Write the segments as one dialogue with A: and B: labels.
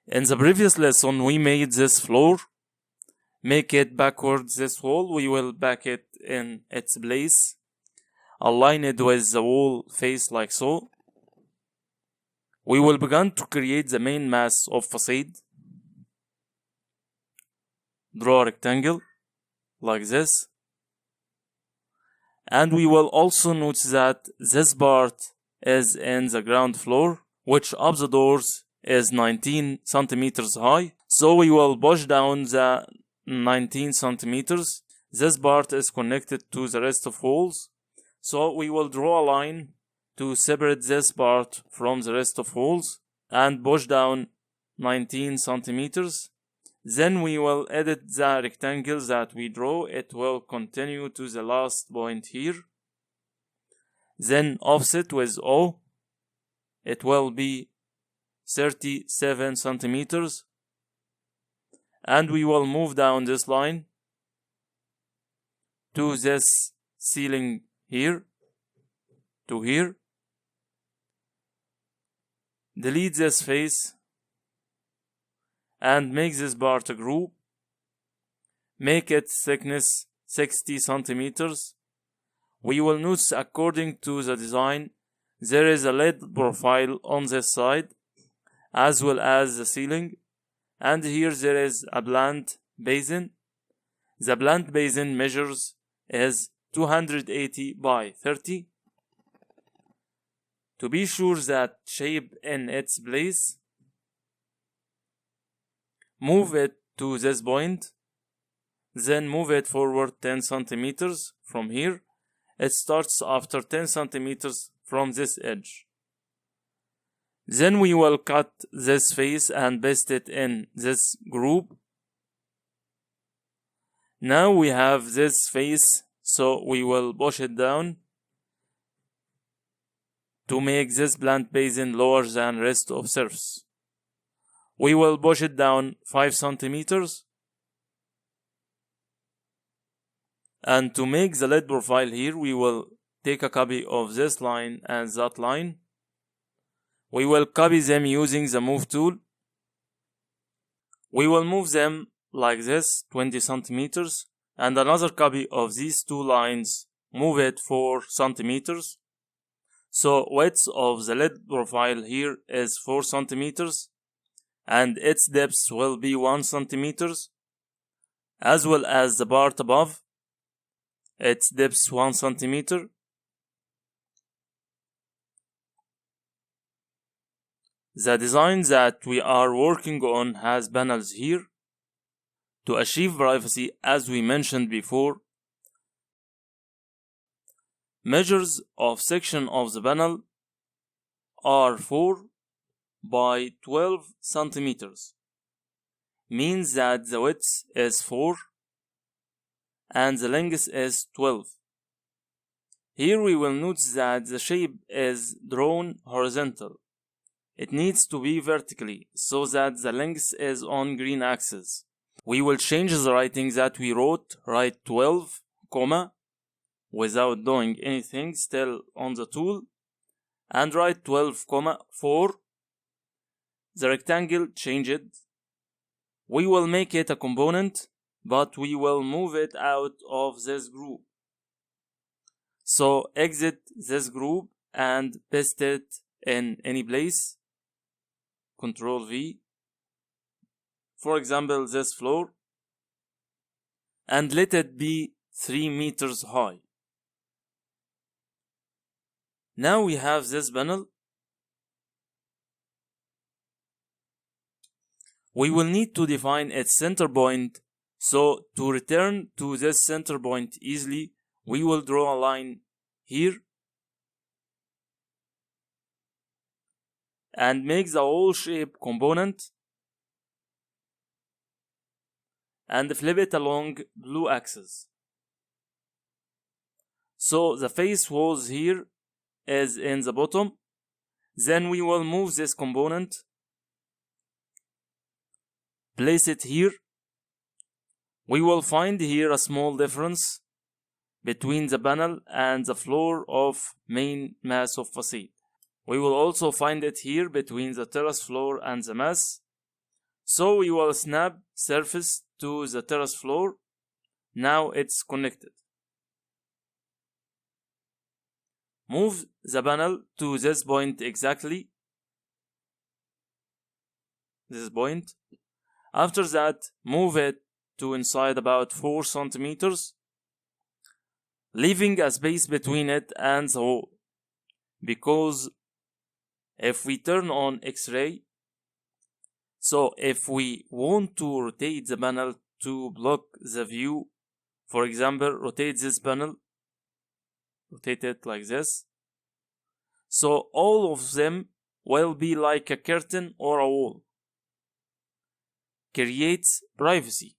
A: In the previous lesson, we made this floor. Make it backwards this wall. We will back it in its place. Align it with the wall face like so. We will begin to create the main mass of facade. Draw a rectangle like this. And we will also note that this part is in the ground floor, which up the doors is 19 centimeters high. So we will push down the 19 centimeters. This part is connected to the rest of walls. So we will draw a line to separate this part from the rest of walls and push down 19 centimeters. Then we will edit the rectangle that we draw. It will continue to the last point here. Then offset with O. It will be 37 centimeters. And we will move down this line to this ceiling here, to here. Delete this face and make this part a group. Make its thickness 60 centimeters. We will notice according to the design there is a lid profile on this side as well as the ceiling, and here there is a plant basin. The plant basin measures is 280 by 30. To be sure that shape in its place, move it to this point, then move it forward 10 centimeters from here. It starts after 10 centimeters from this edge. Then we will cut this face and paste it in this group. Now we have this face, so we will push it down to make this plant basin lower than rest of surface. We will push it down 5 centimeters. And to make the lid profile here, we will take a copy of this line and that line. We will copy them using the move tool. We will move them like this, 20 centimeters, and another copy of these two lines, move it 4 centimeters. So width of the lid profile here is 4 centimeters, and its depth will be 1 centimeters, as well as the part above, its depth 1 centimeter. The design that we are working on has panels here. To achieve privacy, as we mentioned before, measures of section of the panel are 4 by 12 centimeters. Means that the width is 4 and the length is 12. Here we will notice that the shape is drawn horizontal. It needs to be vertically so that the length is on green axis. We will change the writing that we wrote, write 12, without doing anything, still on the tool, and write 12, 4. The rectangle changed. We will make it a component, but we will move it out of this group. So exit this group and paste it in any place. Ctrl V. For example, this floor. And let it be 3 meters high. Now we have this panel. We will need to define its center point. So to return to this center point easily, we will draw a line here and make the whole shape component and flip it along blue axis. So the face was here is in the bottom. Then we will move this component, place it here. We will find here a small difference between the panel and the floor of main mass of facade. We will also find it here between the terrace floor and the mass. So we will snap surface to the terrace floor. Now it's connected. Move the panel to this point exactly. This point. After that, move it to inside about 4 centimeters, leaving a space between it and the wall. Because if we turn on X-ray, so if we want to rotate the panel to block the view, for example, rotate this panel, rotate it like this. So all of them will be like a curtain or a wall. Creates privacy.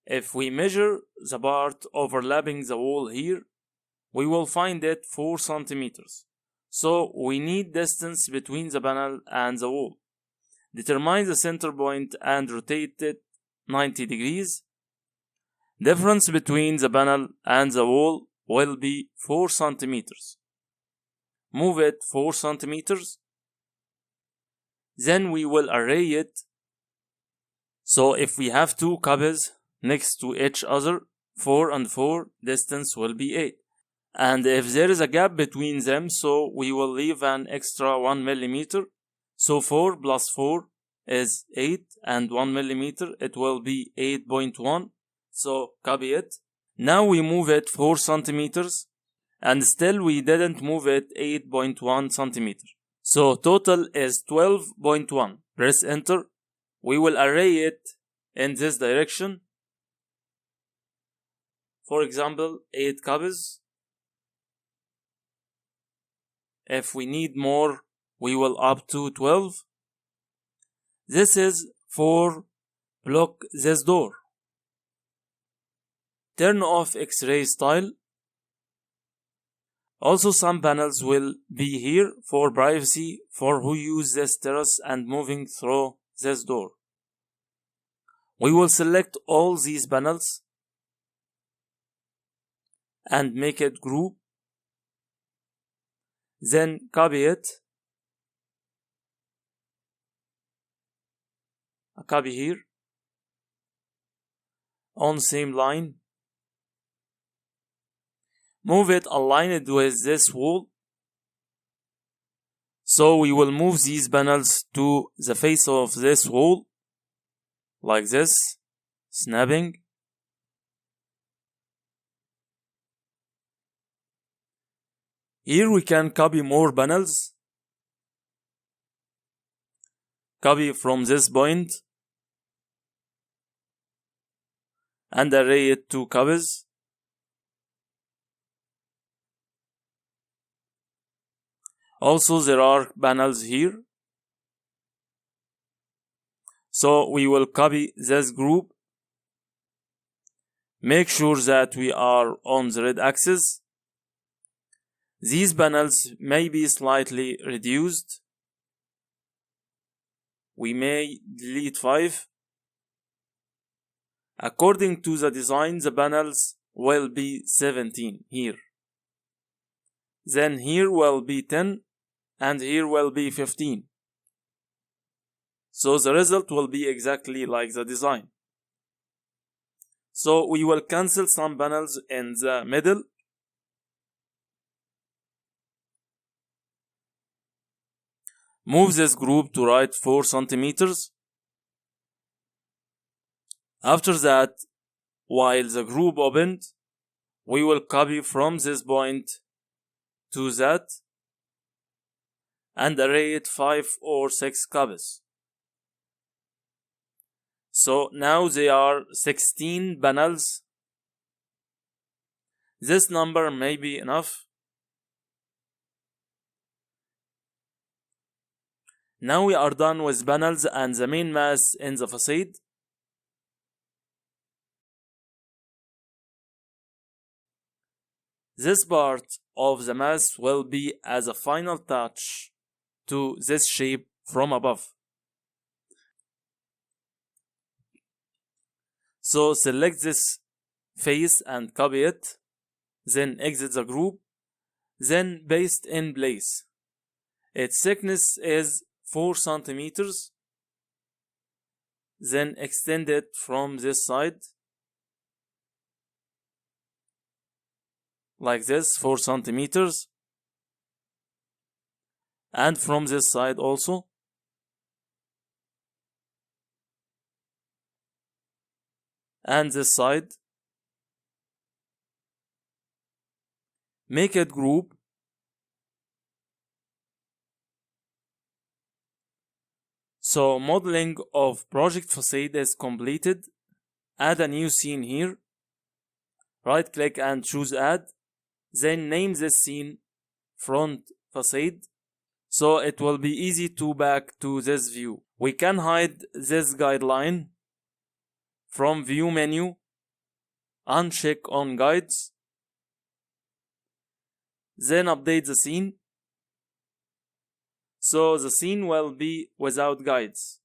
A: If we measure the part overlapping the wall here, we will find it 4 centimeters. So we need distance between the panel and the wall. Determine the center point and rotate it 90 degrees. Difference between the panel and the wall will be 4 centimeters. Move it 4 centimeters. Then we will array it. So if we have 2 copies next to each other, 4 and 4, distance will be 8. And if there is a gap between them, so we will leave an extra 1 millimeter. So 4 plus 4 is 8, and 1 millimeter, it will be 8.1. So copy it. Now we move it 4 centimeters, and still we didn't move it 8.1 centimeter. So total is 12.1. Press enter. We will array it in this direction. For example, 8 copies. If we need more, we will up to 12. This is for block this door. Turn off X-ray style. Also, some panels will be here for privacy for who use this terrace and moving through this door. We will select all these panels and make it group. Then copy it. A copy here. On same line. Move it aligned with this wall. So we will move these panels to the face of this wall. Like this. Snapping. Here we can copy more panels. Copy from this point. And array it to copies. Also there are panels here. So we will copy this group. Make sure that we are on the red axis. These panels may be slightly reduced. We may delete 5. According to the design, the panels will be 17 here. Then here will be 10 and here will be 15. So the result will be exactly like the design. So we will cancel some panels in the middle. Move this group to right 4 centimeters. After that, while the group opened, we will copy from this point to that and array it 5 or 6 copies. So now they are 16 panels. This number may be enough. Now we are done with panels and the main mass in the facade. This part of the mass will be as a final touch to this shape from above. So select this face and copy it, then exit the group. then paste in place. Its thickness is 4 centimeters. Then extend it from this side like this, 4 centimeters, and from this side also. And this side. Make it group. So modeling of project facade is completed. Add a new scene here. Right click and choose add. Then name this scene front facade. So it will be easy to back to this view. We can hide this guideline from view menu. Uncheck on guides. Then update the scene. So the scene will be without guides.